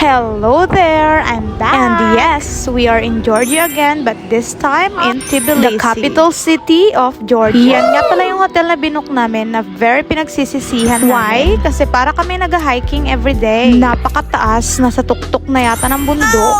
Hello there! I'm back! And yes, we are in Georgia again, but this time in Tbilisi, the capital city of Georgia. Yan nga pala yung hotel na binook namin na very pinagsisisihan namin. Why? Kasi para kami nag-hiking everyday. Napakataas, nasa tuktok na yata ng bundok.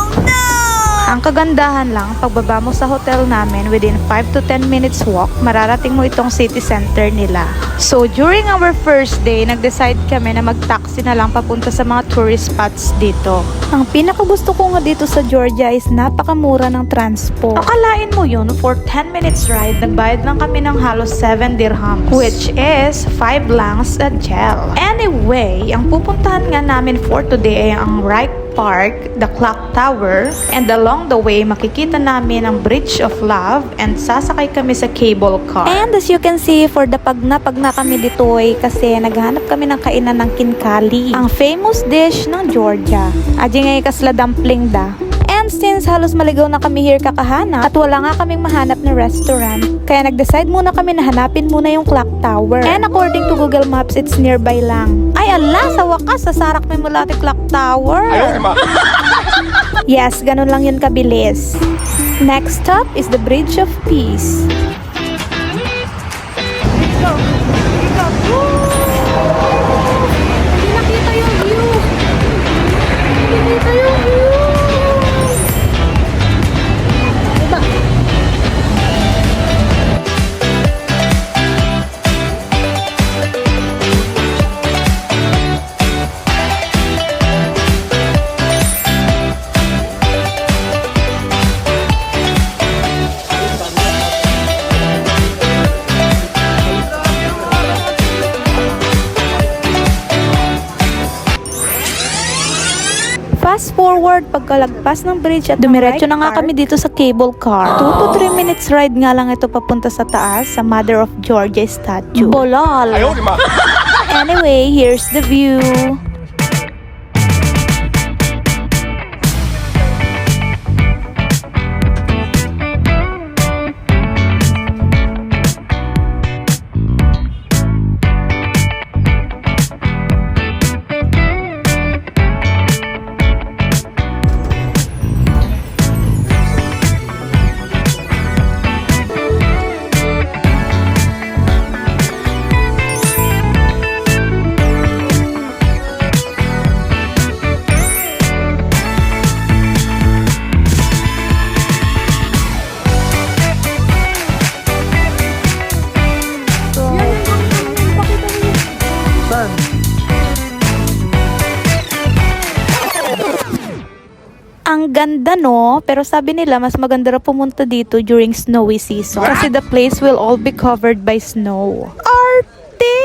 Ang kagandahan lang, pagbaba mo sa hotel namin, within 5 to 10 minutes walk, mararating mo itong city center nila. So, during our first day, nag-decide kami na mag-taxi na lang papunta sa mga tourist spots dito. Ang pinakagusto ko nga dito sa Georgia is napakamura ng transport. Akalain mo yun, for 10 minutes ride, nagbayad lang kami ng halos 7 dirhams, which is 5 langs a gel. Anyway, ang pupuntahan nga namin for today ay ang Reich Park, the Clock Tower, and along the way, makikita namin ang Bridge of Love and sasakay kami sa cable car. And as you can see, for the pagna kami dito ay kasi naghanap kami ng kainan ng kinkali, ang famous dish ng Georgia. Aji ngay kasla dumpling da. And since halos maligaw na kami here kakahanap at wala nga kaming mahanap na restaurant, kaya nag-decide muna kami na hanapin muna yung Clock Tower. And according to Google Maps, it's nearby lang. Ay ala, sa wakas, sasarak may mulati Clock Tower. Yes, ganun lang yun kabilis. Next stop is the Bridge of Peace. Hindi nakita yung view. Hindi nakita yung view. Fast forward, pagkalagpas ng bridge at dumiretso na nga kami dito sa cable car. 2 to 3 minutes ride nga lang ito papunta sa taas, sa Mother of Georgia statue. Bolol! Anyway, here's the view. Ang ganda no, pero sabi nila mas maganda raw pumunta dito during snowy season kasi the place will all be covered by snow. Arte!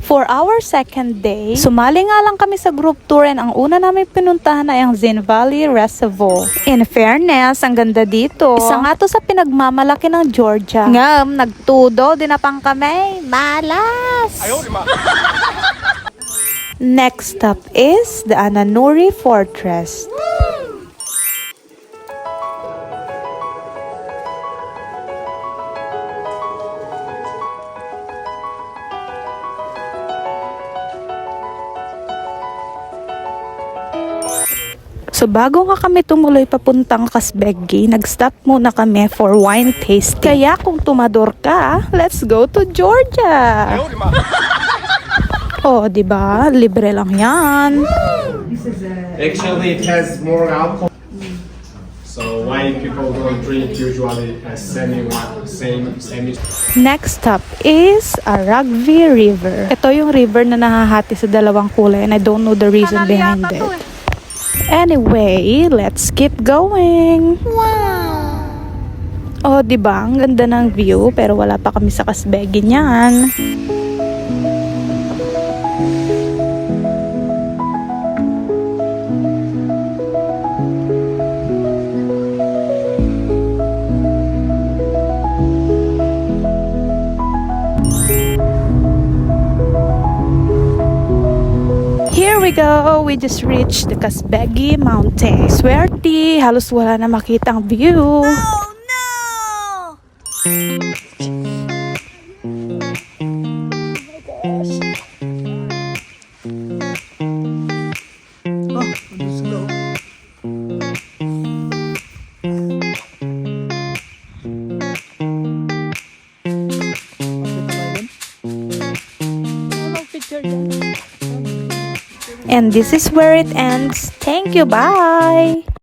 For our second day, sumali nga lang kami sa group tour and ang una namin pinuntahan ay ang Zin Valley Reservoir. In fairness, ang ganda dito. Isa nga to sa pinagmamalaki ng Georgia. Ngam, nagtudo, dinapang kami. Malas! Next stop is the Ananuri Fortress. So bago nga kami tumuloy papuntang Kazbegi, nag-stop muna kami for wine tasting. Kaya kung tumador ka, let's go to Georgia! Oh, di ba? Libre lang yan. Actually, it has more alcohol. So why people don't drink usually same. Next stop is Aragvi River. Ito yung river na nahahati sa dalawang kulay and I don't know the reason behind it. Anyway, let's keep going. Wow! Oh, di ba? Ang ganda ng view pero wala pa kami sa Kazbegi niyan. Here we go! We just reached the Kazbegi Mountain. Swerte, halos wala na makitang view. Oh no! And this is where it ends. Thank you, bye!